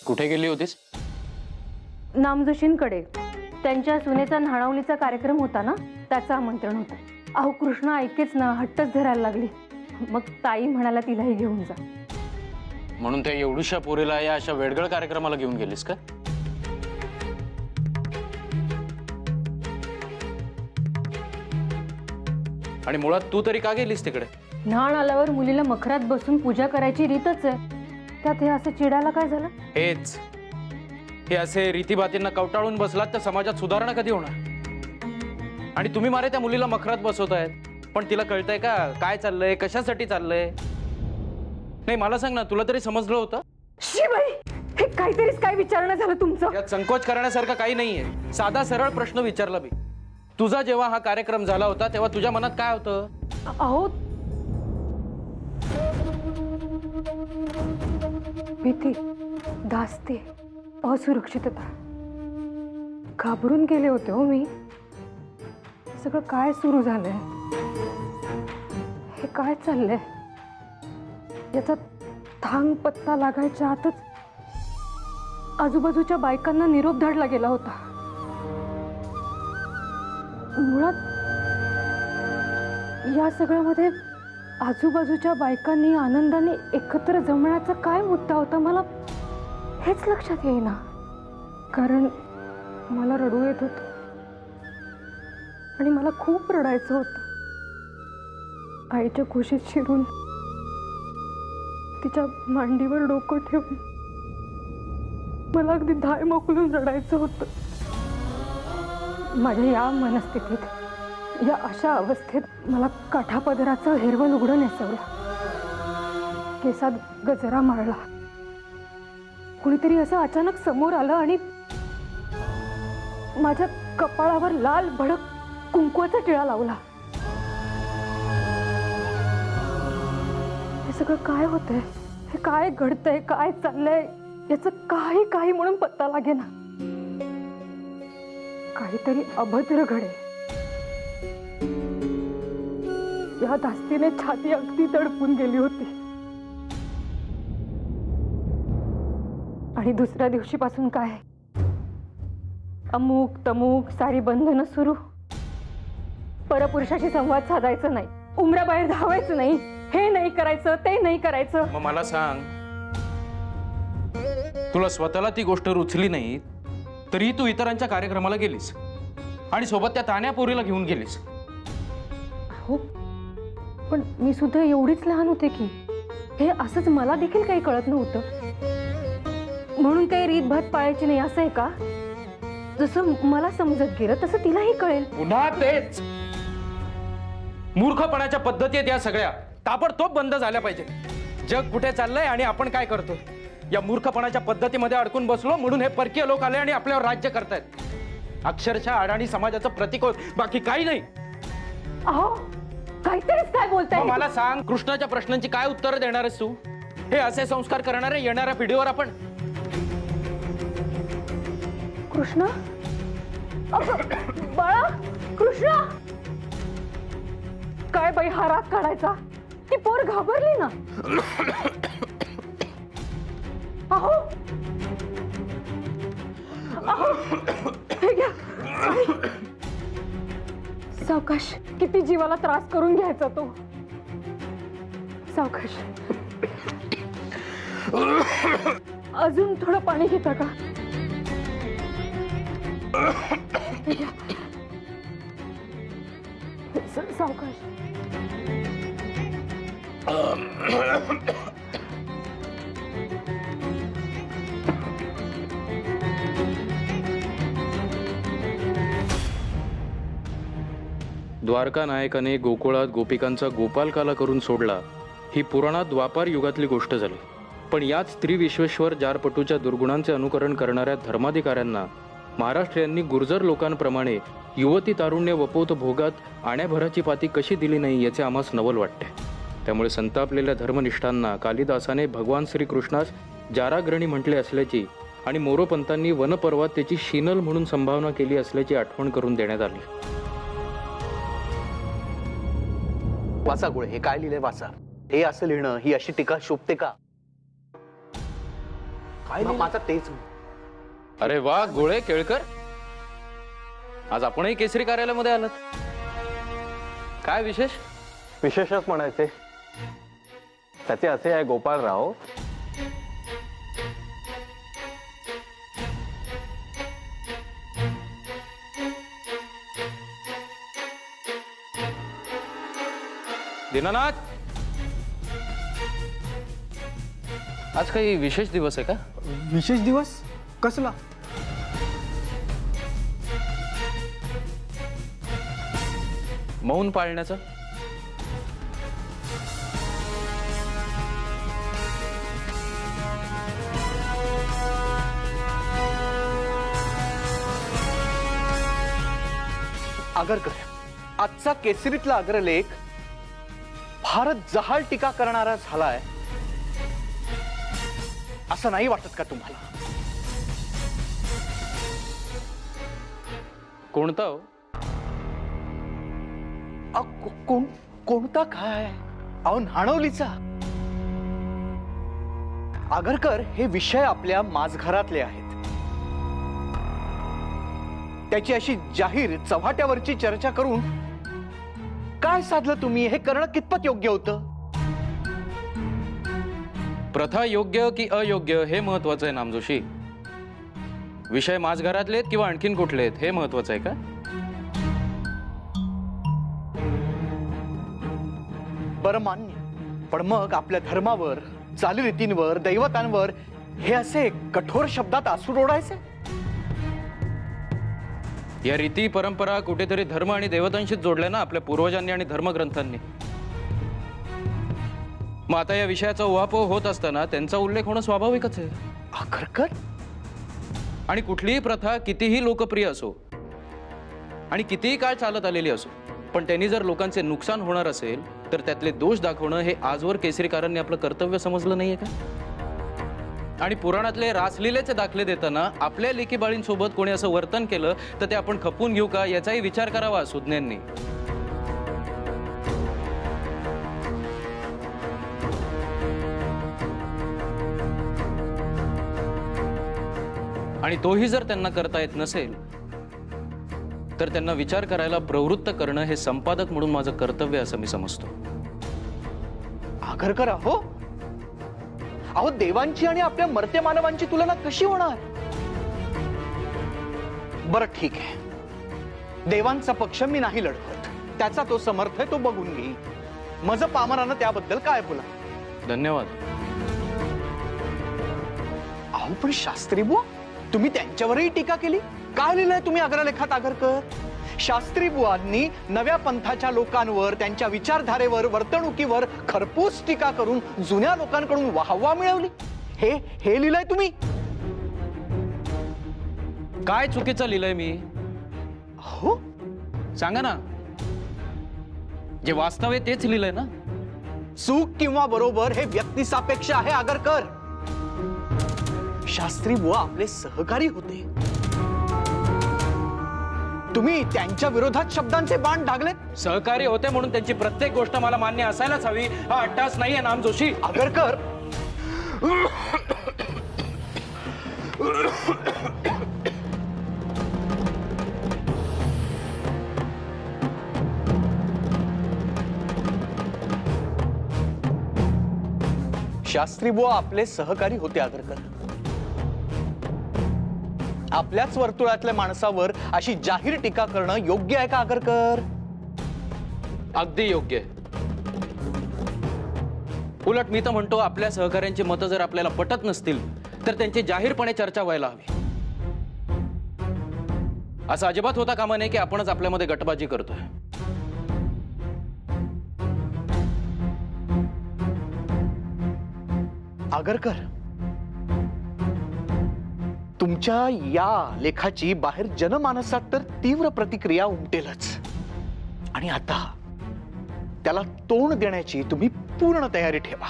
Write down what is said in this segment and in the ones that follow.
कुठे गेली होतीस? नामजोशींकडे. त्यांच्या सुनेचा न्हाणवलीचा कार्यक्रम होता ना, त्याचं आमंत्रण होतं. अहो कृष्णा ऐकेच ना, हट्टच धरायला लागली. मग ताई म्हणाला तिलाही घेऊन जा. म्हणून त्या एवढ्याशा पोरीला या अशा वेडगळ कार्यक्रमाला घेऊन गेलीस का? आणि मुळात तू तरी का गेलीस तिकडे? न्हाण आल्यावर मुलीला मखरात बसून पूजा करायची रीतच आहे. त्यात हे असं चिडायला काय झालं? हेच, हे असे रीतीभातींना कवटाळून बसलात तर समाजात सुधारणा कधी होणार? आणि तुम्ही मारे त्या मुलीला मखरात बसवतायत, पण तिला कळतंय का काय चाललंय, कशासाठी चाललंय? नाही मला सांग ना, तुला तरी समजलं होतं? शिबाई, हे काहीतरीच काय विचारणं झालं तुमचं? यात संकोच करण्यासारखं काही नाहीये. साधा सरळ प्रश्न विचारला मी. तुझा जेव्हा हा कार्यक्रम झाला होता तेव्हा तुझ्या मनात काय होतं? अहो भीती, धास्ती, असुरक्षितता. घाबरून गेले होते हो मी. सगळं काय सुरू झालंय? हे काय चाललंय? याचा थांग पत्ता लागायच्या आतच आजूबाजूच्या बायकांना निरोप धाडला गेला होता. मुळात या सगळ्यामध्ये आजूबाजूच्या बायकांनी आनंदाने एकत्र जमण्याचा काय मुद्दा होता, मला हेच लक्षात येईना. कारण मला रडू येत होतं आणि मला खूप रडायचं होतं. आईच्या कुशीत शिरून तिच्या मांडीवर डोकं ठेवून मला अगदी धाय मोकलून रडायचं होतं. माझ्या या मनस्थितीत, या अशा अवस्थेत मला काठापदराचं हेरवल उघडं नेसवलं, केसात गजरा मारला. कुणीतरी असं अचानक समोर आलं आणि माझ्या कपाळावर लाल भडक कुंकवाचा टिळा लावला. हे सगळं काय होतंय? हे काय घडतंय? काय चाललंय? याचं काही म्हणून पत्ता लागेना. काहीतरी अभद्र घडे. या धास्तीने छाती अगदी दडपून गेली होती. आणि दुसऱ्या दिवशीपासून काय, अमुक तमुक सारी बंधनं सुरू. परपुरुषाशी संवाद साधायचं नाही, उमराबाहेर धावायचं नाही, हे नाही करायचं, ते नाही करायचं. मग मला सांग, तुला स्वतःला ती गोष्ट रुचली नाही तरी तू इतरांच्या कार्यक्रमाला गेलीस आणि सोबत त्या तान्या पोरीला घेऊन गेलीस. हो, पण मी सुद्धा एवढीच लहान होते की हे असंच मला देखील काही कळत नव्हतं. म्हणून काही रीतभात पाळायची नाही असं आहे का? जसं मला समजत गेलं तसं तिलाही कळेल. पुन्हा तेच मूर्खपणाच्या पद्धती आहेत या सगळ्या, ताबडतोब बंद झाल्या पाहिजे. जग कुठे चाललंय आणि आपण काय करतो या मूर्खपणाच्या पद्धतीमध्ये अडकून बसलो म्हणून हे परकीय लोक आले आणि आपल्यावर राज्य करतायत. अक्षरशः अडाणी समाजाचं प्रतीक होत, बाकी काही नाही. अहो काहीतरीच काय बोलताय? मला सांग, कृष्णाच्या प्रश्नांची काय उत्तर देणार आहेस तू? हे असे संस्कार करणारे येणाऱ्या पिढीवर आपण? कृष्णा, बाळा, कृष्णा, काय बाई हा राग काढायचा? ती पोर घाबरली ना. अहो अहो, हे घ्या. सावकाश, किती जीवाला त्रास करून घ्यायचा तो. सावकाश. अजून थोडं पाणी घेता का? सावकाश. द्वारका नायकाने गोकुळात गोपिकांचा गोपालकाला करून सोडला ही पुराणात द्वापार युगातली गोष्ट झाली. पण याच स्त्री विश्वेश्वर जारपटूच्या दुर्गुणांचे अनुकरण करणाऱ्या धर्माधिकाऱ्यांना महाराष्ट्रीयांनी गुर्जर लोकांप्रमाणे युवती तारुण्य वपोत भोगात आण्याभराची पाती कशी दिली नाही याचे आम्हास नवल वाटते. त्यामुळे संतापलेल्या धर्मनिष्ठांना कालिदासाने भगवान श्रीकृष्णास जाराग्रणी म्हटले असल्याची आणि मोरोपंतांनी वनपर्वात त्याची शीनल म्हणून संभावना केली असल्याची आठवण करून देण्यात आली. वाचा गुळे, हे काय लिहिलंय वाचा. हे असं लिहिणं, ही अशी टीका शोभते का? माझा तेच. अरे वा गोळे केळकर, आज आपणही केसरी कार्यालयामध्ये आलात. काय विशेष? विशेषच म्हणायचे. त्याचे असे आहे गोपाळराव, दीनानाथ, आज काही विशेष दिवस आहे का? विशेष दिवस कसला? मौन पाळण्याचा. आगरकर, आजचा केसरीतला अग्रलेख फारच जहाल टीका करणारा झालाय, असं नाही वाटत का तुम्हाला? कोणता हो? कोणता काय? अहो, नाणवलीचा. आगरकर, हे विषय आपल्या माझघरातले आहेत. त्याची अशी जाहीर चव्हाट्यावरची चर्चा करून काय साधलं तुम्ही? हे करणं कितपत योग्य होतं? प्रथा योग्य की अयोग्य हे महत्वाचं आहे नामजोशी. विषय माझघरातले आहेत किंवा आणखीन कुठले आहेत हे महत्वाचं आहे का? बरं, मान्य. पण मग आपल्या धर्मावर, चालीरीतींवर, दैवतांवर हे असे कठोर शब्दात आसूड ओढायचे? या रीती परंपरा कुठेतरी धर्म आणि देवतांशीच जोडल्या ना आपल्या पूर्वजांनी आणि धर्मग्रंथांनी. मग आता या विषयाचा उहापोह होत असताना त्यांचा उल्लेख होणं स्वाभाविकच आहे. आगरकर, आणि कुठलीही प्रथा कितीही लोकप्रिय असो आणि कितीही काळ चालत आलेली असो, पण त्यांनी जर लोकांचे नुकसान होणार असेल तर त्यातले दोष दाखवणं हे आजवर केसरीकारांनी आपलं कर्तव्य समजलं नाहीये का? आणि पुराणातले रासलीलेचे दाखले देताना आपल्या लेकी बाळींसोबत कोणी असं वर्तन केलं तर ते आपण खपवून घेऊ का याचाही विचार करावा सुज्ञांनी. आणि तोही जर त्यांना करता येत नसेल तर त्यांना विचार करायला प्रवृत्त करणं हे संपादक म्हणून माझं कर्तव्य असं मी समजतो. आगरकर, अहो, देवांची आणि आपल्या मर्त्य मानवांची तुलना कशी होणार? बरं, ठीक आहे. देवांचा पक्ष मी नाही लढवत. त्याचा तो समर्थ आहे, तो बघून घे. माझं पामरानं त्याबद्दल काय बोला. धन्यवाद. अहो, पण शास्त्री बुवा, तुम्ही त्यांच्यावरही टीका केली. काय लिहिलंय तुम्ही अग्रलेखात आगरकर? शास्त्री बुवांनी नव्या पंथाच्या लोकांवर, त्यांच्या विचारधारेवर, वर्तणुकीवर खरपूस टीका करून जुन्या लोकांकडून वाहवा मिळवली. हे लिहिलंय तुम्ही? काय चुकीचं लिहिलंय मी? हो, सांगा ना. जे वास्तव आहे तेच लिहिलंय ना. चूक किंवा बरोबर हे व्यक्तिसापेक्ष आहे आगरकर. शास्त्री बुवा आपले सहकारी होते. तुम्ही त्यांच्या विरोधात शब्दांचे बाण डागलेत. सहकारी होते म्हणून त्यांची प्रत्येक गोष्ट मला मान्य असायलाच हवी हा अट्टास नाहीये नामजोशी. आगरकर, शास्त्री बुवा आपले सहकारी होते आगरकर. आपल्याच वर्तुळातल्या माणसावर अशी जाहीर टीका करणं योग्य आहे का आगरकर? अगदी योग्य. उलट मी तर म्हणतो आपल्या सहकाऱ्यांची मतं जर आपल्याला पटत नसतील तर त्यांची जाहीरपणे चर्चा व्हायला हवी. असं अजिबात होता कामा नये की आपणच आपल्यामध्ये गटबाजी करतोय. आगरकर, तुमच्या या लेखाची बाहेर जनमानसात तर तीव्र प्रतिक्रिया उमटेलच. आणि आता त्याला तोंड देण्याची तुम्ही पूर्ण तयारी ठेवा.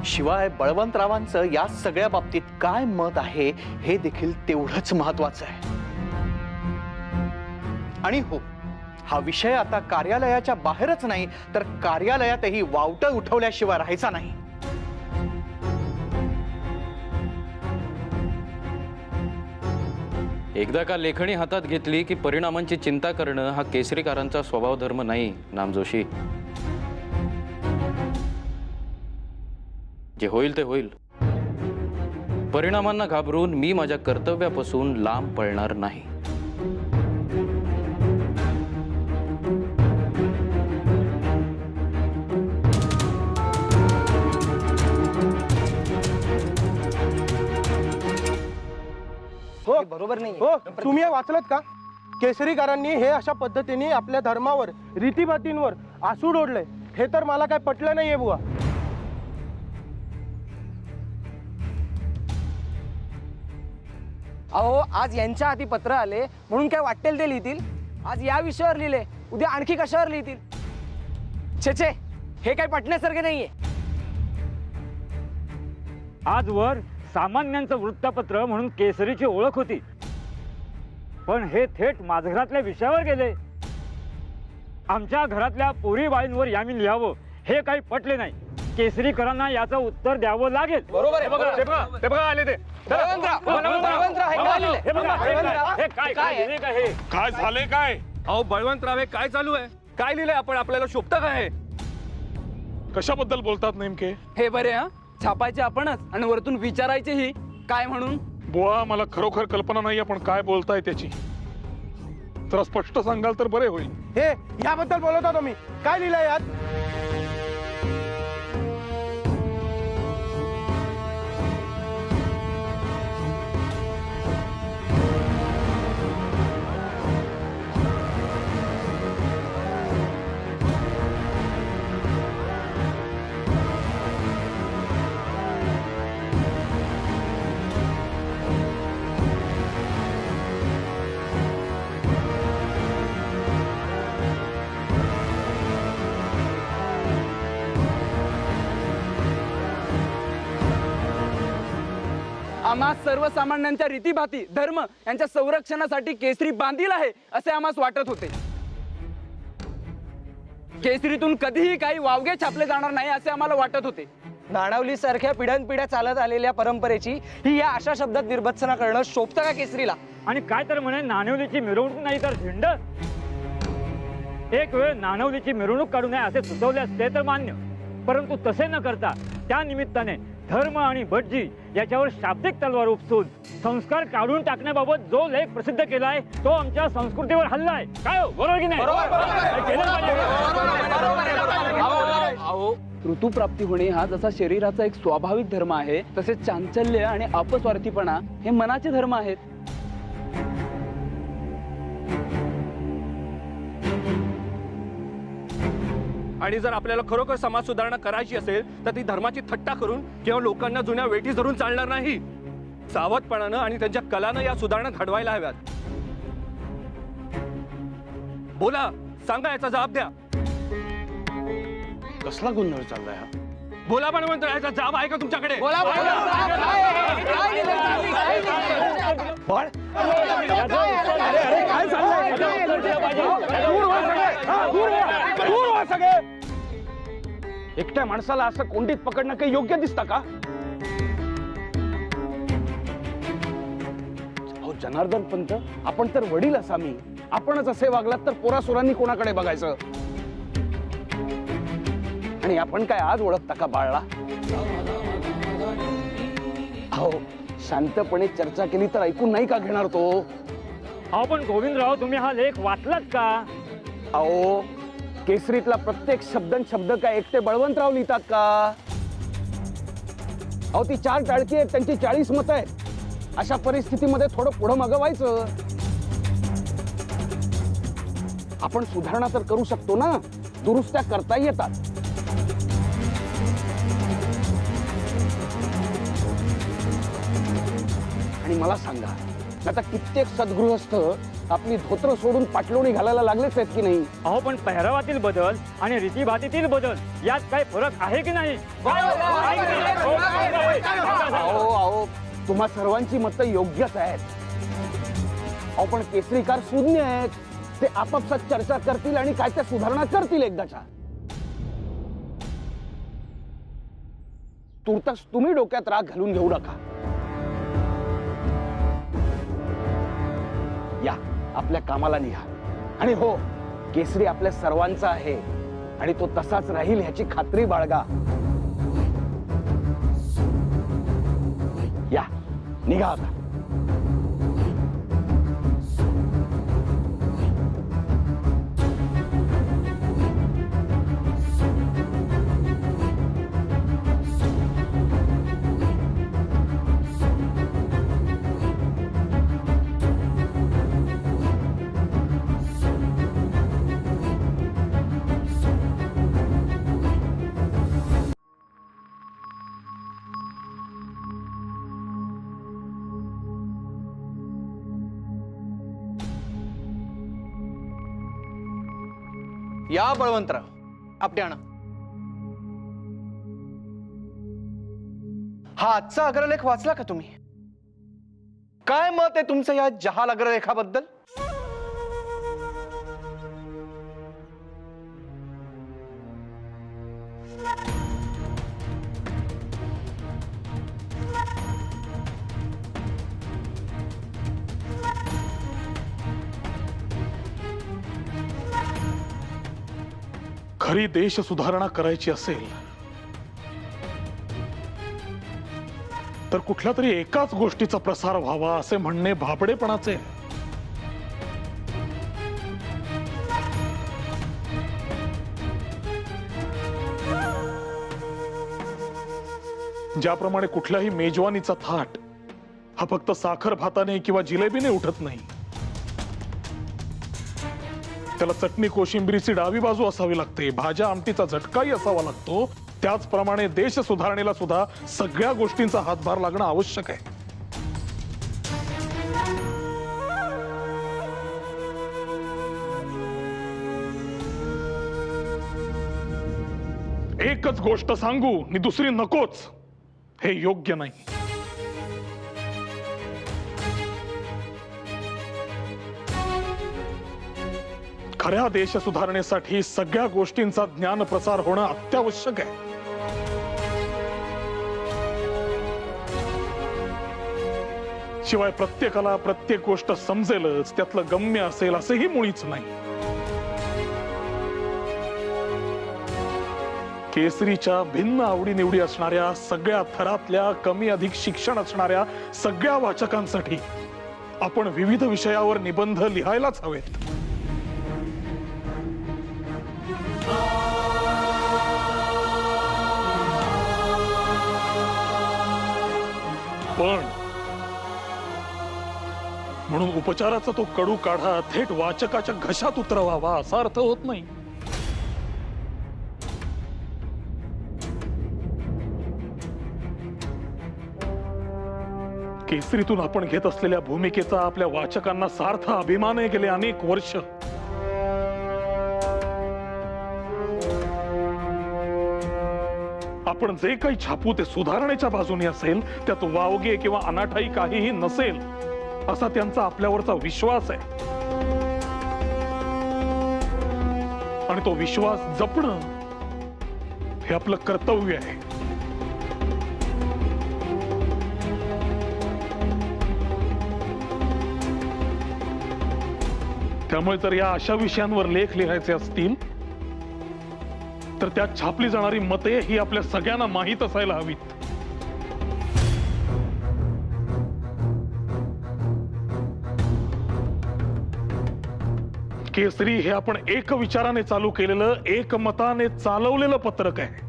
शिवाय बळवंतरावांचं या सगळ्या बाबतीत काय मत आहे हे देखील तेवढंच महत्वाचं आहे. आणि हो, हा विषय आता कार्यालयाच्या बाहेरच नाही तर कार्यालयातही वावटं उठवल्याशिवाय राहायचा नाही. एकदा का लेखणी हातात घेतली की परिणामांची चिंता करणं हा केसरीकारांचा स्वभाव धर्म नाही नामजोशी. जे होईल ते होईल. परिणामांना घाबरून मी माझ्या कर्तव्यापासून लांब पळणार नाही. हो बरोबर नाही. हो, तुम्ही हे वाचलत का? केसरीकारांनी हे अशा पद्धतीने आपल्या धर्मावर रीतीभातींवर आसूड ओढलंय. हे तर मला काय पटलं नाहीये बुवा. अहो आज यांच्या हाती पत्र आले म्हणून काय वाटेल ते लिहितील. आज या विषयावर लिहिले, उद्या आणखी कशावर लिहितील. छे छे, हे काही पटण्यासारखे नाहीये. आजवर सामान्यांचं वृत्तपत्र म्हणून केसरीची ओळख होती, पण हे थेट माझघरातल्या विषयावर गेले. आमच्या घरातल्या पोरी बाळींवर यामी लिहावं हे काही पटले नाही. केसरीकरांना याचं उत्तर द्यावं लागेल. बरोबर आहे. ते बघा आले ते. बळवंतराव, हे काय लिहिलंय? हे बघा, हे काय काय आहे? लिहिलंय का हे? काय झाले काय? अहो बळवंतराव, काय चालू आहे? काय लिहिलंय आपण? आपल्याला शोभतं काय? कशाबद्दल बोलतात नेमके? हे बरे हा, छापायचे आपणच आणि वरतून विचारायचेही काय म्हणून. बुवा मला खरोखर कल्पना नाही आपण काय बोलताय त्याची. जरा स्पष्ट सांगाल तर बरे होईल. हे याबद्दल बोलत होतो मी. काय लिहिलंय यात? आम्हा सर्वसामान्यांच्या रीतीभाती धर्म यांच्या संरक्षणासाठी केसरी बांधील आहे असे आम्हास वाटत होते. केसरीतून कधीही काही वावगे छापले जाणार नाही असे आम्हाला वाटत होते. नाणावली सारख्या पिढ्यानपिढ्या चालत आलेल्या परंपरेची ही या अशा शब्दात निर्भत्सना करणं शोभतं का केसरीला? आणि काय तर म्हणे नाणवलीची मिरवणूक नाही तर झेंड. एक वेळ नाणवलीची मिरवणूक काढू नये असे सुचवले असते तर मान्य, परंतु तसे न करता त्या निमित्ताने धर्म आणि भटजी याच्यावर शाब्दिक तलवार उपसून संस्कार काढून टाकण्याबाबत जो लेख प्रसिद्ध केलाय तो आमच्या संस्कृतीवर हल्ला आहे. काय हो, बरोबर की नाही? अहो, ऋतुप्राप्ती होणे हा जसा शरीराचा एक स्वाभाविक धर्म आहे, तसेच चांचल्य आणि अपस्वार्थीपणा हे मनाचे धर्म आहेत. आणि जर आपल्याला खरोखर समाज सुधारणा करायची असेल तर ती धर्माची थट्टा करून किंवा लोकांना जुन्या वेटी धरून चालणार नाही. सावधपणानं आणि त्यांच्या कलानं या सुधारणा घडवायला हव्यात. बोला, सांगा, याचा जबाब द्या. कसला गोंधळ चाललाय हा? बोला बळवंत, याचा जबाब आहे का तुमच्याकडे? एकट्या माणसाला असं कोंडीत पकडणं काही योग्य दिसतं का? अहो जनार्दन पंत, आपण तर वडील असामी. आपणच असे वागलात तर पोरासोरांनी कोणाकडे बघायचं? आणि आपण काय आज ओळखता का बाळला? अहो शांतपणे चर्चा केली तर ऐकून नाही का घेणार तो? अहो पण गोविंदराव, तुम्ही हा लेख वाचलात का? अहो केसरीतला प्रत्येक शब्द काय एकटे बळवंतराव लिहितात का? अहो ती 4 टाळकी आहेत, त्यांची 40 मतं आहेत. अशा परिस्थितीमध्ये थोडं पुढं मागं व्हायचं. आपण सुधारणा तर करू शकतो ना, दुरुस्त्या करता येतात. आणि मला सांगा, आता कित्येक सद्गृहस्थ आपली धोत्र सोडून पाटलोणी घालायला लागलेच आहेत की नाही? अहो पण पेहरावातील बदल आणि रीतीभातीतील बदल यात काय फरक आहे की नाही? अहो तुम्हा सर्वांची मतं योग्यच आहेत. अहो पण केसरीकार शून्य आहेत. ते आपापसात चर्चा करतील आणि काय त्या सुधारणा करतील एकदाच्या. तुर्तास तुम्ही डोक्यात राग घालून घेऊ नका. या आपल्या कामाला निघा. आणि हो, केसरी आपल्या सर्वांचा आहे आणि तो तसाच राहील ह्याची खात्री बाळगा. या निघा आता. या बळवंतराव, आपटे आणा. हा आजचा अग्रलेख वाचला का तुम्ही? काय मत आहे तुमचं या जहाल अग्रलेखाबद्दल? खरी देश सुधारणा करायची असेल तर कुठल्या तरी एकाच गोष्टीचा प्रसार व्हावा असे म्हणणे भाबडेपणाचे. ज्याप्रमाणे कुठल्याही मेजवानीचा थाट हा फक्त साखर भाताने किंवा जिलेबीने उठत नाही, त्याला चटणी कोशिंबिरीची डावी बाजू असावी लागते, भाज्या आमटीचा झटकाही असावा लागतो. त्याचप्रमाणे देश सुधारणेला सुद्धा सगळ्या गोष्टींचा हातभार लागणं आवश्यक आहे. एकच गोष्ट सांगू आणि दुसरी नकोच, हे योग्य नाही. खऱ्या देश सुधारणेसाठी सगळ्या गोष्टींचा ज्ञान प्रसार होणं अत्यावश्यक आहे. शिवाय प्रत्येकाला प्रत्येक गोष्ट समजेलच, त्यातलं गम्य असेल असंही मुळीच नाही. केसरीच्या भिन्न आवडीनिवडी असणाऱ्या, सगळ्या थरातल्या, कमी अधिक शिक्षण असणाऱ्या सगळ्या वाचकांसाठी आपण विविध विषयावर निबंध लिहायलाच हवेत. पण म्हणून उपचाराचा तो कडू काढा थेट वाचकाच्या घशात उतरवावा असा अर्थ होत नाही. केसरीतून आपण घेत असलेल्या भूमिकेचा आपल्या वाचकांना सार्थ अभिमान आहे. गेले अनेक वर्ष आपण जे काही छापू ते सुधारणेच्या बाजूने असेल, त्यात वावगे किंवा अनाठाई काहीही नसेल असा त्यांचा आपल्यावरचा विश्वास आहे. आणि तो विश्वास जपणं हे आपलं कर्तव्य आहे. त्यामुळे जर या अशा विषयांवर लेख लिहायचे असतील तर त्यात छापली जाणारी मते ही आपल्या सगळ्यांना माहीत असायला हवीत. केसरी हे आपण एक विचाराने चालू केलेलं, एकमताने चालवलेलं पत्रक आहे.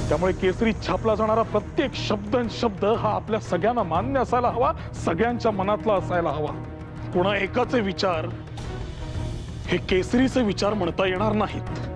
त्यामुळे केसरीत छापला जाणारा प्रत्येक शब्द हा आपल्या सगळ्यांना मान्य असायला हवा, सगळ्यांच्या मनातला असायला हवा. कोणा एकाचे विचार हे केसरीचे विचार म्हणता येणार नाहीत.